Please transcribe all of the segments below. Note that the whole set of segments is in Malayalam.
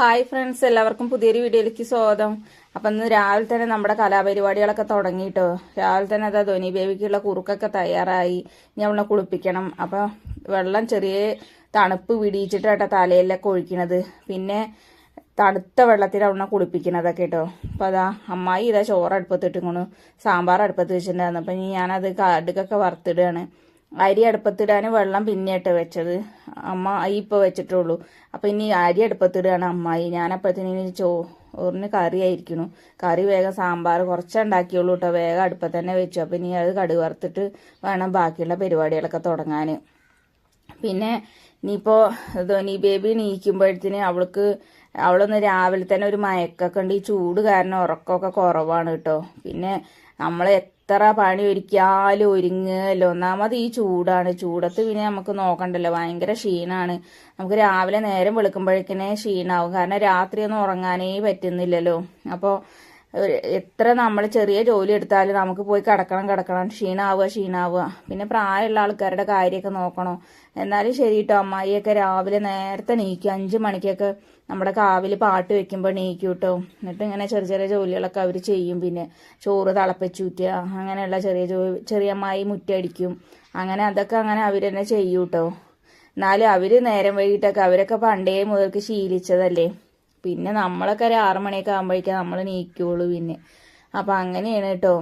ഹായ് ഫ്രണ്ട്സ്, എല്ലാവർക്കും പുതിയൊരു വീഡിയോയിലേക്ക് സ്വാഗതം. അപ്പം ഇന്ന് രാവിലെ തന്നെ നമ്മുടെ കലാപരിപാടികളൊക്കെ തുടങ്ങിയിട്ടോ. രാവിലെ തന്നെ അതാ ധ്വനി ബേബിക്കുള്ള കുറുക്കൊക്കെ തയ്യാറായി. ഇനി അവളെ കുളിപ്പിക്കണം. അപ്പം വെള്ളം ചെറിയ തണുപ്പ് പിടിച്ചിട്ടാട്ടോ തലയിലൊക്കെ ഒഴിക്കണത്. പിന്നെ തണുത്ത വെള്ളത്തിൽ അവളെ കുളിപ്പിക്കണതൊക്കെ കേട്ടോ. അപ്പം അതാ അമ്മായി ഇതാ ചോറ് അടുപ്പത്തിട്ടിങ്ങണു, സാമ്പാർ അടുപ്പത്ത് വെച്ചിട്ടുണ്ടായിരുന്നു. അപ്പം ഇനി ഞാനത് കടുകൊക്കെ വറുത്തിടുകയാണ്. അരി അടുപ്പത്തിടാൻ വെള്ളം പിന്നെയായിട്ട് വെച്ചത്. അമ്മായി ഇപ്പോൾ വെച്ചിട്ടുള്ളൂ. അപ്പം ഇനി അരി അടുപ്പത്തിടുകയാണ് അമ്മായി. ഞാനപ്പോഴത്തേന് ചോറിന് കറി ആയിരിക്കണു. കറി വേഗം സാമ്പാർ കുറച്ചേ ഉണ്ടാക്കിയുള്ളൂ കേട്ടോ. വേഗം അടുപ്പത്ത് തന്നെ വെച്ചു. അപ്പം ഇനി അത് കടുക് വറുത്തിട്ട് വേണം ബാക്കിയുള്ള പരിപാടികളൊക്കെ തുടങ്ങാൻ. പിന്നെ ഇനിയിപ്പോൾ ധോനി ബേബി നീക്കുമ്പോഴത്തേന് അവളൊന്ന് രാവിലെ തന്നെ ഒരു മയക്കൊക്കെ ഉണ്ട്. ഈ ചൂട് കാരണം ഉറക്കമൊക്കെ കുറവാണ് കേട്ടോ. പിന്നെ നമ്മൾ എത്ര പണി ഒരുക്കിയാലും ഒരുങ്ങല്ലോ. ഒന്നാമത് ഈ ചൂടാണ്. ചൂടത്ത് പിന്നെ നമുക്ക് നോക്കണ്ടല്ലോ, ഭയങ്കര ക്ഷീണമാണ്. നമുക്ക് രാവിലെ നേരം വെളുക്കുമ്പോഴേക്കിനെ ക്ഷീണാവും. കാരണം രാത്രിയൊന്നും ഉറങ്ങാനേ പറ്റുന്നില്ലല്ലോ. അപ്പോൾ എത്ര നമ്മൾ ചെറിയ ജോലി എടുത്താലും നമുക്ക് പോയി കിടക്കണം, ക്ഷീണാവുക. പിന്നെ പ്രായമുള്ള ആൾക്കാരുടെ കാര്യമൊക്കെ നോക്കണോ. എന്നാലും ശരി കേട്ടോ, അമ്മായിയൊക്കെ രാവിലെ നേരത്തെ നീക്കും. 5 മണിക്കൊക്കെ നമ്മുടെ കാവിൽ പാട്ട് വെക്കുമ്പോൾ നീക്കും കേട്ടോ. എന്നിട്ട് ഇങ്ങനെ ചെറിയ ജോലികളൊക്കെ അവർ ചെയ്യും. പിന്നെ ചോറ് തിളപ്പിച്ചൂറ്റുക, അങ്ങനെയുള്ള ചെറിയ അമ്മായി മുറ്റടിക്കും. അതൊക്കെ അവർ തന്നെ ചെയ്യും കേട്ടോ. എന്നാലും അവർ നേരം വൈകിട്ടൊക്കെ അവരൊക്കെ പണ്ടേ മുതൽക്ക് ശീലിച്ചതല്ലേ. പിന്നെ നമ്മളൊക്കെ ഒരു 6 മണിയൊക്കെ ആകുമ്പോഴേക്കും നമ്മൾ നീക്കുള്ളൂ. പിന്നെ അപ്പം അങ്ങനെയാണ് കേട്ടോ.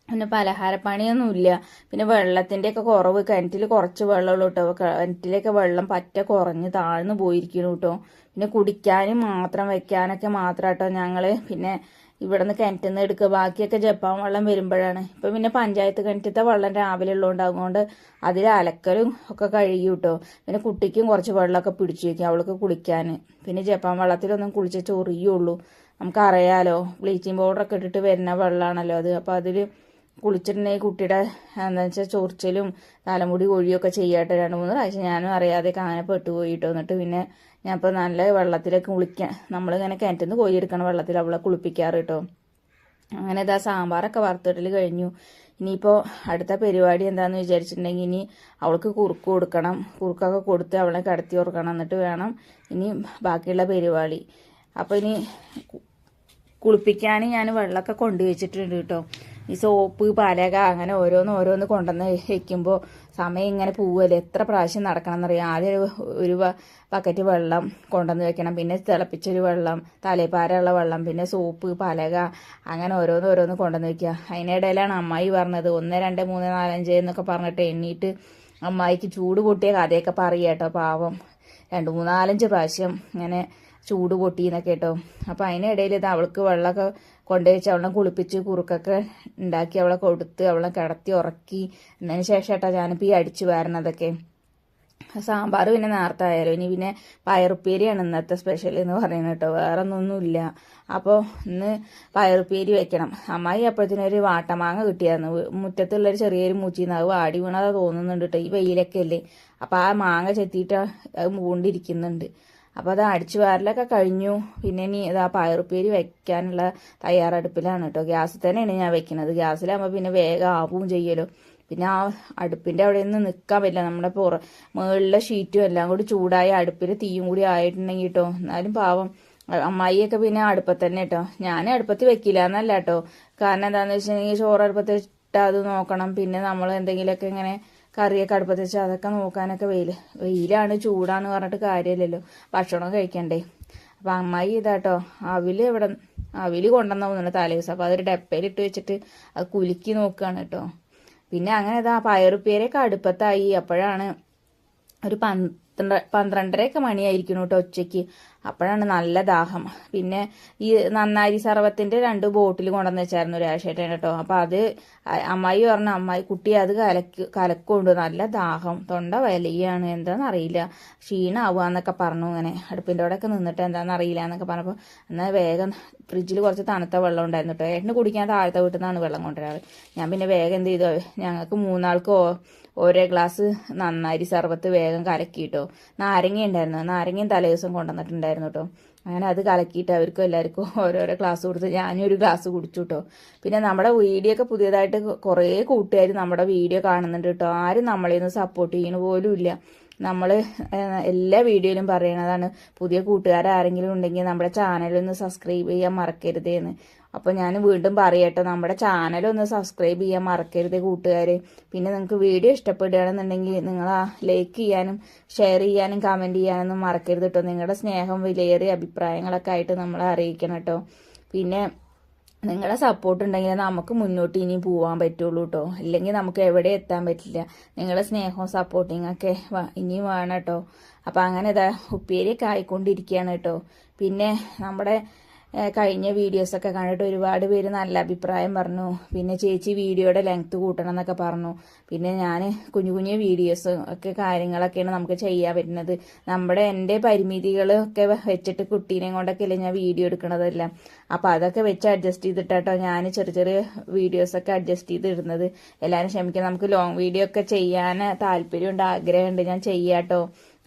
പിന്നെ പലഹാരപ്പണിയൊന്നുമില്ല. പിന്നെ വെള്ളത്തിൻ്റെയൊക്കെ കുറവ്, കിണറ്റിൽ കുറച്ച് വെള്ളമുള്ളൂ കേട്ടോ. കിണറ്റിലൊക്കെ വെള്ളം പറ്റ കുറഞ്ഞ് താഴ്ന്നു പോയിരിക്കുന്നു കേട്ടോ. പിന്നെ കുടിക്കാനും മാത്രം വെക്കാനൊക്കെ മാത്രം കേട്ടോ ഞങ്ങൾ പിന്നെ ഇവിടെ നിന്ന് കിണറ്റിൽ നിന്ന് എടുക്കുക. ബാക്കിയൊക്കെ ജപ്പാൻ വെള്ളം വരുമ്പോഴാണ്. ഇപ്പം പിന്നെ പഞ്ചായത്ത് കിണറ്റത്തെ വെള്ളം രാവിലെ ഉള്ളതുകൊണ്ട് അതിൽ അലക്കലും ഒക്കെ കഴിയും കേട്ടോ. പിന്നെ കുട്ടിക്കും കുറച്ച് വെള്ളമൊക്കെ പിടിച്ചു വയ്ക്കും അവൾക്ക് കുളിക്കാൻ. പിന്നെ ജപ്പാൻ വെള്ളത്തിലൊന്നും കുളിച്ച ചൊറിയുള്ളൂ. നമുക്കറിയാലോ, ബ്ലീച്ചിങ് പൗഡറൊക്കെ ഇട്ടിട്ട് വരുന്ന വെള്ളമാണല്ലോ അത്. അപ്പോൾ അതിൽ കുളിച്ചിട്ടുണ്ടെങ്കിൽ കുട്ടിയുടെ എന്താ വെച്ചാൽ ചൊറിച്ചിലും തലമുടി കൊഴിയൊക്കെ ചെയ്യട്ടെ. 2-3 പ്രാവശ്യം ഞാനും അറിയാതെയൊക്കെ അങ്ങനെ പെട്ടുപോയി കേട്ടോ. എന്നിട്ട് പിന്നെ ഞാൻ ഇപ്പോൾ നല്ല വെള്ളത്തിലൊക്കെ കുളിക്കാൻ നമ്മളിങ്ങനെ കിണറ്റിൽ നിന്ന് കോരിയെടുക്കണ വെള്ളത്തിൽ അവളെ കുളിപ്പിക്കാറ് കേട്ടോ. അങ്ങനെ ഇതാ സാമ്പാറൊക്കെ വറുത്തിടൽ കഴിഞ്ഞു. ഇനിയിപ്പോൾ അടുത്ത പരിപാടി എന്താണെന്ന് വിചാരിച്ചിട്ടുണ്ടെങ്കിൽ ഇനി അവൾക്ക് കുറുക്ക് കൊടുക്കണം. കുറുക്കൊക്കെ കൊടുത്ത് അവളെ കിടത്തി ഉറക്കണം. എന്നിട്ട് വേണം ഇനി ബാക്കിയുള്ള പരിപാടി. അപ്പോൾ ഇനി കുളിപ്പിക്കാൻ ഞാൻ വെള്ളമൊക്കെ കൊണ്ടുവച്ചിട്ടുണ്ട് കേട്ടോ. ഈ സോപ്പ്, പലക അങ്ങനെ ഓരോന്ന് കൊണ്ടുവന്ന് വയ്ക്കുമ്പോൾ സമയം ഇങ്ങനെ പോവുമല്ലേ. എത്ര പ്രാവശ്യം നടക്കണം എന്നറിയാം. ആദ്യം ഒരു ബക്കറ്റ് വെള്ളം കൊണ്ടുവന്ന് വെക്കണം. പിന്നെ തിളപ്പിച്ചൊരു വെള്ളം, തലേപ്പാരയുള്ള വെള്ളം, പിന്നെ സോപ്പ്, പലക അങ്ങനെ ഓരോന്ന് കൊണ്ടുവന്ന് വെക്കുക. അതിനിടയിലാണ് അമ്മായി പറഞ്ഞത് 1 2 3 4 5 എന്നൊക്കെ പറഞ്ഞിട്ട് എണ്ണീട്ട് അമ്മായിക്ക് ചൂട് പൊട്ടിയ കഥയൊക്കെ പറയുക കേട്ടോ. പാവം 2 3 4 5 പ്രാവശ്യം ഇങ്ങനെ ചൂട് പൊട്ടിയെന്നൊക്കെ കേട്ടോ. അപ്പം അതിനിടയിൽ ഇത് അവൾക്ക് വെള്ളമൊക്കെ കൊണ്ടുവച്ച് അവളെ കുളിപ്പിച്ച് കുറുക്കൊക്കെ ഉണ്ടാക്കി അവളെ കൊടുത്ത് അവളെ കിടത്തി ഉറക്കി. എന്നതിന് ശേഷം കേട്ടോ ഞാനിപ്പോൾ ഈ അടിച്ചു വരണതൊക്കെ. സാമ്പാർ പിന്നെ നേരത്തെ ആയാലോ. ഇനി പിന്നെ പയറുപ്പേരിയാണ് ഇന്നത്തെ സ്പെഷ്യൽ എന്ന് പറയുന്നത് കേട്ടോ. വേറെ ഒന്നൊന്നുമില്ല. അപ്പോൾ ഇന്ന് പയറുപ്പേരി വെക്കണം. അമ്മായി അപ്പോഴത്തേനൊരു വാട്ടമാങ്ങ കിട്ടിയായിരുന്നു. മുറ്റത്തുള്ളൊരു ചെറിയൊരു മൂച്ചിന്ന് അത് വാടി വീണതാ തോന്നുന്നുണ്ട് കേട്ടോ. ഈ വെയിലൊക്കെ അല്ലേ. അപ്പോൾ ആ മാങ്ങ ചെത്തിയിട്ട് അത് മൂണ്ടിരിക്കുന്നുണ്ട്. അപ്പോൾ അത് അടിച്ചു വാരലൊക്കെ കഴിഞ്ഞു. പിന്നെ ഇനി ഇതാ പയറുപ്പേരി വെക്കാനുള്ള തയ്യാറെടുപ്പിലാണ് കേട്ടോ. ഗ്യാസിൽ തന്നെയാണ് ഞാൻ വെക്കുന്നത്. ഗ്യാസിലാകുമ്പോൾ പിന്നെ വേഗം ആവുകയും ചെയ്യുമല്ലോ. പിന്നെ ആ അടുപ്പിൻ്റെ അവിടെ നിന്ന് നിൽക്കാൻ പറ്റില്ല. നമ്മുടെ മുകളിലെ ഷീറ്റും എല്ലാം കൂടി ചൂടായി അടുപ്പിൽ തീയും കൂടി ആയിട്ടുണ്ടെങ്കിൽ കേട്ടോ. എന്നാലും പാവം അമ്മായിയൊക്കെ പിന്നെ അടുപ്പത്ത് തന്നെ കേട്ടോ. ഞാൻ അടുപ്പത്ത് വെക്കില്ല എന്നല്ല കേട്ടോ. കാരണം എന്താണെന്ന് വെച്ചിട്ടുണ്ടെങ്കിൽ ചോറ് അടുപ്പത്ത് ഇട്ടാൽ അത് നോക്കണം. പിന്നെ നമ്മൾ എന്തെങ്കിലുമൊക്കെ ഇങ്ങനെ കറിയൊക്കെ അടുപ്പത്ത് വെച്ചാൽ അതൊക്കെ നോക്കാനൊക്കെ വെയിലാണ് ചൂടാണ് പറഞ്ഞിട്ട് കാര്യമില്ലല്ലോ. ഭക്ഷണം കഴിക്കണ്ടേ. അപ്പം അമ്മായി ഇതാട്ടോ അവില് കൊണ്ടുവന്ന തോന്നുന്നു തലേ ദിവസം. അപ്പോൾ അതൊരു ഡപ്പയിലിട്ട് വെച്ചിട്ട് അത് കുലുക്കി നോക്കുകയാണ് കേട്ടോ. പിന്നെ അങ്ങനെ ഇതാ പയറുപ്പേരൊക്കെ അടുപ്പത്തായി. അപ്പോഴാണ് ഒരു 12:30 മണിയായിരിക്കണം കേട്ടോ ഉച്ചയ്ക്ക്. അപ്പോഴാണ് നല്ല ദാഹം. പിന്നെ ഈ നന്നാരി സർവത്തിൻ്റെ 2 ബോട്ടിൽ കൊണ്ടുവന്ന് വെച്ചായിരുന്നു രാശേട്ടൻ കേട്ടോ. അപ്പം അത് അമ്മായി പറഞ്ഞു, അമ്മായി കുട്ടി അത് കലക്കുകൊണ്ട് നല്ല ദാഹം, തൊണ്ട വലിയാണ്, എന്താണെന്നറിയില്ല, ക്ഷീണമാവുക എന്നൊക്കെ പറഞ്ഞു. ഇങ്ങനെ അടുപ്പിൻ്റെ അവിടെയൊക്കെ നിന്നിട്ട് എന്താണെന്നറിയില്ല എന്നൊക്കെ പറഞ്ഞപ്പോൾ എന്നാൽ വേഗം ഫ്രിഡ്ജിൽ കുറച്ച് തണുത്ത വെള്ളം ഉണ്ടായിരുന്നു കേട്ടോ. ഏട്ടന് കുടിക്കാൻ താഴത്തെ വീട്ടിൽ നിന്നാണ് വെള്ളം കൊണ്ടുവരാറ്. ഞാൻ പിന്നെ വേഗം എന്ത് ചെയ്തു, ഞങ്ങൾക്ക് 3 ഓരോ ഗ്ലാസ് നന്നാരി സർബത്ത് വേഗം കലക്കിയിട്ടോ. നാരങ്ങ ഉണ്ടായിരുന്നു, നാരങ്ങയും തലേ ദിവസം കൊണ്ടുവന്നിട്ടുണ്ടായിരുന്നു കേട്ടോ. അങ്ങനെ അത് കലക്കിയിട്ട് അവർക്കും എല്ലാവർക്കും ഓരോരോ ഗ്ലാസ് കൊടുത്ത് ഞാനും ഒരു ഗ്ലാസ് കുടിച്ചു കേട്ടോ. പിന്നെ നമ്മുടെ വീഡിയോ ഒക്കെ പുതിയതായിട്ട് കുറേ കൂട്ടുകാർ നമ്മുടെ വീഡിയോ കാണുന്നുണ്ട് കേട്ടോ. ആരും നമ്മളെയൊന്നും സപ്പോർട്ട് ചെയ്യണ പോലും ഇല്ല. നമ്മൾ എല്ലാ വീഡിയോയിലും പറയണതാണ്, പുതിയ കൂട്ടുകാരാരെങ്കിലും ഉണ്ടെങ്കിൽ നമ്മുടെ ചാനലൊന്ന് സബ്സ്ക്രൈബ് ചെയ്യാൻ മറക്കരുതേന്ന്. അപ്പോൾ ഞാൻ വീണ്ടും പറയട്ടെ, നമ്മുടെ ചാനലൊന്ന് സബ്സ്ക്രൈബ് ചെയ്യാൻ മറക്കരുത് കൂട്ടുകാർ. പിന്നെ നിങ്ങൾക്ക് വീഡിയോ ഇഷ്ടപ്പെടുകയാണെന്നുണ്ടെങ്കിൽ നിങ്ങൾ ലൈക്ക് ചെയ്യാനും ഷെയർ ചെയ്യാനും കമൻറ്റ് ചെയ്യാനൊന്നും മറക്കരുത് കേട്ടോ. നിങ്ങളുടെ സ്നേഹം വിലയേറിയ അഭിപ്രായങ്ങളൊക്കെ ആയിട്ട് നമ്മളെ അറിയിക്കണം കേട്ടോ. പിന്നെ നിങ്ങളുടെ സപ്പോർട്ട് ഉണ്ടെങ്കിൽ നമുക്ക് മുന്നോട്ട് ഇനി പോകാൻ പറ്റുള്ളൂ കേട്ടോ. ഇല്ലെങ്കിൽ നമുക്ക് എവിടെ എത്താൻ പറ്റില്ല. നിങ്ങളുടെ സ്നേഹവും സപ്പോർട്ടിങ്ങൊക്കെ ഇനിയും വേണം കേട്ടോ. അപ്പം അങ്ങനെ ഇതാ ഉപ്പേരിയൊക്കെ ആയിക്കൊണ്ടിരിക്കുകയാണ് കേട്ടോ. പിന്നെ നമ്മുടെ കഴിഞ്ഞ വീഡിയോസൊക്കെ കണ്ടിട്ട് ഒരുപാട് പേര് നല്ല അഭിപ്രായം പറഞ്ഞു. പിന്നെ ചേച്ചി വീഡിയോയുടെ ലെങ്ത് കൂട്ടണം എന്നൊക്കെ പറഞ്ഞു. പിന്നെ ഞാൻ കുഞ്ഞു കുഞ്ഞു വീഡിയോസ് ഒക്കെ കാര്യങ്ങളൊക്കെയാണ് നമുക്ക് ചെയ്യാൻ പറ്റുന്നത്. എൻ്റെ പരിമിതികളൊക്കെ വെച്ചിട്ട് കുട്ടീനെ കൊണ്ടൊക്കെ അല്ലേ ഞാൻ വീഡിയോ എടുക്കണതെല്ലാം. അപ്പോൾ അതൊക്കെ വെച്ച് അഡ്ജസ്റ്റ് ചെയ്തിട്ടോ ഞാൻ ചെറിയ ചെറിയ വീഡിയോസൊക്കെ അഡ്ജസ്റ്റ് ചെയ്ത് ഇടുന്നത്. എല്ലാവരും ക്ഷമിക്കുക. നമുക്ക് ലോങ് വീഡിയോ ഒക്കെ ചെയ്യാൻ താല്പര്യമുണ്ട്, ആഗ്രഹമുണ്ട്. ഞാൻ ചെയ്യാട്ടോ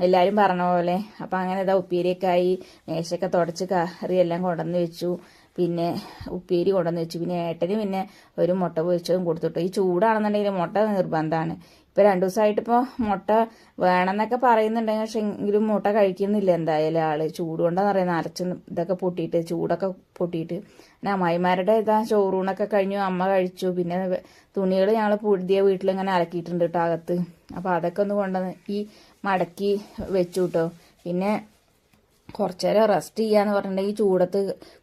എല്ലാവരും പറഞ്ഞ പോലെ. അപ്പം അങ്ങനെ ഇതാ ഉപ്പേരിയൊക്കെ ആയി, മേശയൊക്കെ തുടച്ച് കറിയെല്ലാം കൊണ്ടുവന്ന് വെച്ചു. പിന്നെ ഉപ്പേരി കൊണ്ടുവന്ന് വെച്ചു. പിന്നെ ഏട്ടന് പിന്നെ ഒരു മുട്ട പൊരിച്ചതും കൊടുത്തിട്ടു. ഈ ചൂടാണെന്നുണ്ടെങ്കിൽ മുട്ട നിർബന്ധമാണ്. ഇപ്പോൾ 2 ദിവസമായിട്ടിപ്പോൾ മുട്ട വേണമെന്നൊക്കെ പറയുന്നുണ്ടെങ്കിൽ പക്ഷെ എങ്കിലും മുട്ട കഴിക്കുന്നില്ല എന്തായാലും ആള്. ചൂട് കൊണ്ടാന്ന് പറയുന്നത്, അരച്ച് ഇതൊക്കെ പൊട്ടിയിട്ട് ചൂടൊക്കെ പൊട്ടിയിട്ട്. പിന്നെ അമ്മായിമാരുടെ ഇതാ ചോറൂണൊക്കെ കഴിഞ്ഞു, അമ്മ കഴിച്ചു. പിന്നെ തുണികൾ ഞങ്ങൾ പുതിയ വീട്ടിലിങ്ങനെ അലക്കിയിട്ടുണ്ട് കേട്ടോ അകത്ത്. അപ്പോൾ അതൊക്കെ ഒന്ന് കൊണ്ടുവന്ന് ഈ മടക്കി വെച്ചു കേട്ടോ. പിന്നെ കുറച്ചു നേരം റെസ്റ്റ് ചെയ്യാന്ന് പറഞ്ഞിട്ടുണ്ടെങ്കിൽ ചൂടത്ത്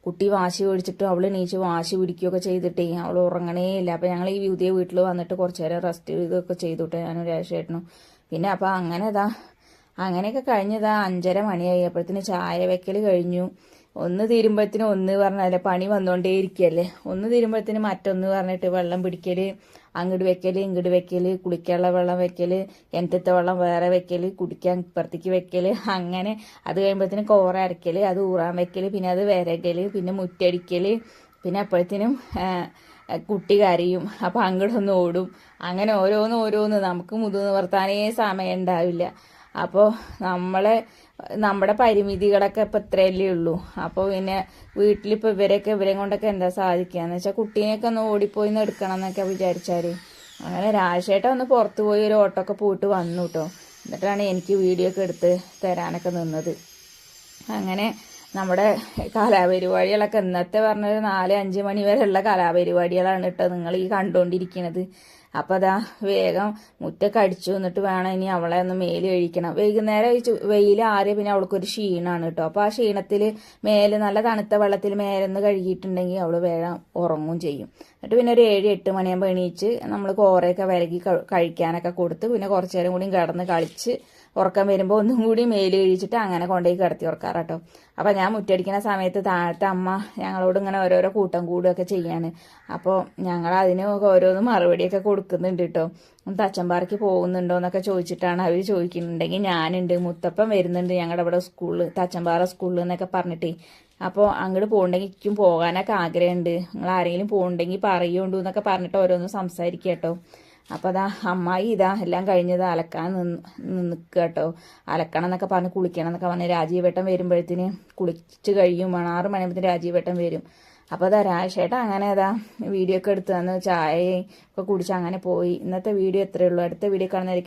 കുട്ടി വാശി പിടിച്ചിട്ടും അവൾ എണീച്ച് വാശി പിടിക്കുകയൊക്കെ ചെയ്തിട്ടേ അവൾ ഉറങ്ങണേ ഇല്ല. അപ്പം ഞങ്ങൾ ഈ പുതിയ വീട്ടിൽ വന്നിട്ട് കുറച്ചു നേരം റെസ്റ്റ് ചെയ്തൊക്കെ ചെയ്തുട്ടെ ഞാനും രാജേട്ടനും. പിന്നെ അപ്പം അങ്ങനെയൊക്കെ കഴിഞ്ഞതാ 5:30 മണിയായി. അപ്പോഴത്തേന് ചായ വെക്കൽ കഴിഞ്ഞു. ഒന്ന് തീരുമ്പോഴത്തേനും ഒന്ന് പറഞ്ഞാലേ പണി വന്നുകൊണ്ടേ ഇരിക്കുകയല്ലേ. ഒന്ന് തീരുമ്പോഴത്തേനും മറ്റൊന്ന് പറഞ്ഞിട്ട് വെള്ളം പിടിക്കൽ, അങ്ങോട്ട് വെക്കൽ ഇങ്ങോട്ട് വെക്കൽ, കുളിക്കാനുള്ള വെള്ളം വെക്കൽ, കിണറ്റത്തെ വെള്ളം വേറെ വെക്കൽ, കുടിക്കാൻ ഇപ്പുറത്തേക്ക് വെക്കൽ, അങ്ങനെ അത് കഴിയുമ്പോഴത്തേനും കോറ അരക്കൽ, അത് ഊറാൻ വെക്കൽ, പിന്നെ അത് വിരകൽ, പിന്നെ മുറ്റടിക്കൽ, പിന്നെ അപ്പോഴത്തേനും കുട്ടി കരയും. അപ്പം അങ്ങോട്ടൊന്ന് ഓടും. അങ്ങനെ ഓരോന്ന് നമുക്ക് മുതിർന്ന് വർത്താനേ സമയം ഉണ്ടാവില്ല. അപ്പോൾ നമ്മുടെ പരിമിതികളൊക്കെ ഇപ്പം ഇത്രയല്ലേ ഉള്ളൂ. അപ്പോൾ പിന്നെ വീട്ടിലിപ്പോൾ ഇവരെ കൊണ്ടൊക്കെ എന്താ സാധിക്കുകയെന്ന് വെച്ചാൽ കുട്ടീനെയൊക്കെ ഒന്ന് ഓടിപ്പോയി ഒന്ന് എടുക്കണം എന്നൊക്കെ വിചാരിച്ചാൽ. അങ്ങനെ രാജേട്ടൻ ഒന്ന് പുറത്ത് പോയി ഒരു ഓട്ടമൊക്കെ പോയിട്ട് വന്നു കേട്ടോ. എന്നിട്ടാണ് എനിക്ക് വീഡിയോ ഒക്കെ എടുത്ത് തരാനൊക്കെ നിന്നത്. അങ്ങനെ നമ്മുടെ കലാപരിപാടികളൊക്കെ ഇന്നത്തെ പറഞ്ഞൊരു 4-5 മണി വരെയുള്ള കലാപരിപാടികളാണ് കേട്ടോ നിങ്ങൾ ഈ കണ്ടുകൊണ്ടിരിക്കുന്നത്. അപ്പം അതാ വേഗം മുറ്റൊക്കെ അടിച്ചു എന്നിട്ട് വേണം ഇനി അവളെ ഒന്ന് മേല് കഴിക്കണം. വൈകുന്നേരം വെയിൽ ആറിയ പിന്നെ അവൾക്കൊരു ക്ഷീണമാണ് കേട്ടോ. അപ്പോൾ ആ ക്ഷീണത്തിൽ നല്ല തണുത്ത വെള്ളത്തിൽ മേലൊന്ന് കഴുകിയിട്ടുണ്ടെങ്കിൽ അവൾ വേഗം ഉറങ്ങും ചെയ്യും. എന്നിട്ട് പിന്നെ ഒരു 7-8 മണിയാകുമ്പോൾ എണീച്ച് നമ്മൾ കോറയൊക്കെ വിരകി കഴിക്കാനൊക്കെ കൊടുത്ത് പിന്നെ കുറച്ചു നേരം കൂടി കിടന്ന് കളിച്ച് ഉറക്കം വരുമ്പോൾ ഒന്നും കൂടി മേല് കഴിച്ചിട്ട് അങ്ങനെ കൊണ്ടുപോയി കിടത്തി ഉറക്കാറട്ടോ. അപ്പം ഞാൻ മുറ്റടിക്കുന്ന സമയത്ത് താഴത്തെ അമ്മ ഞങ്ങളോട് ഇങ്ങനെ ഓരോരോ കൂട്ടം കൂടുകയൊക്കെ ചെയ്യാണ്. അപ്പോൾ ഞങ്ങൾ അതിന് ഓരോന്ന് മറുപടിയൊക്കെ കൊടുക്കുന്നുണ്ട് കേട്ടോ. തച്ചമ്പാറയ്ക്ക് പോകുന്നുണ്ടോ എന്നൊക്കെ ചോദിച്ചിട്ടാണ് അവർ ചോദിക്കുന്നുണ്ടെങ്കിൽ ഞാനുണ്ട്, മുത്തപ്പൻ വരുന്നുണ്ട് ഞങ്ങളുടെ ഇവിടെ സ്കൂളിൽ, തച്ചമ്പാറ സ്കൂളിൽ എന്നൊക്കെ പറഞ്ഞിട്ടേ. അപ്പോൾ അങ്ങോട്ട് പോകണ്ടെങ്കിൽ എനിക്കും പോകാനൊക്കെ ആഗ്രഹമുണ്ട്, നിങ്ങൾ ആരെങ്കിലും പോകണ്ടെങ്കിൽ പറയുണ്ടോ എന്നൊക്കെ പറഞ്ഞിട്ട് ഓരോന്ന് സംസാരിക്കുക കേട്ടോ. അപ്പോൾ അതാ അമ്മായി എല്ലാം കഴിഞ്ഞത് അലക്കാൻ നിൽക്കുക കേട്ടോ. അലക്കണം എന്നൊക്കെ പറഞ്ഞ് കുളിക്കണം എന്നൊക്കെ പറഞ്ഞ് രാജീവേട്ടൻ വരുമ്പോഴത്തേന് കുളിച്ച് കഴിയും വേണം. 6 മണിയാകുമ്പോഴത്തേന് രാജീവേട്ടൻ വരും. അപ്പോൾ അതാ രാജേട്ടൻ അങ്ങനെ വീഡിയോ ഒക്കെ എടുത്ത് തന്ന് ചായ ഒക്കെ കുടിച്ച് അങ്ങനെ പോയി. ഇന്നത്തെ വീഡിയോ എത്രയേ ഉള്ളൂ. അടുത്ത വീഡിയോ കാണുന്നതായിരിക്കും.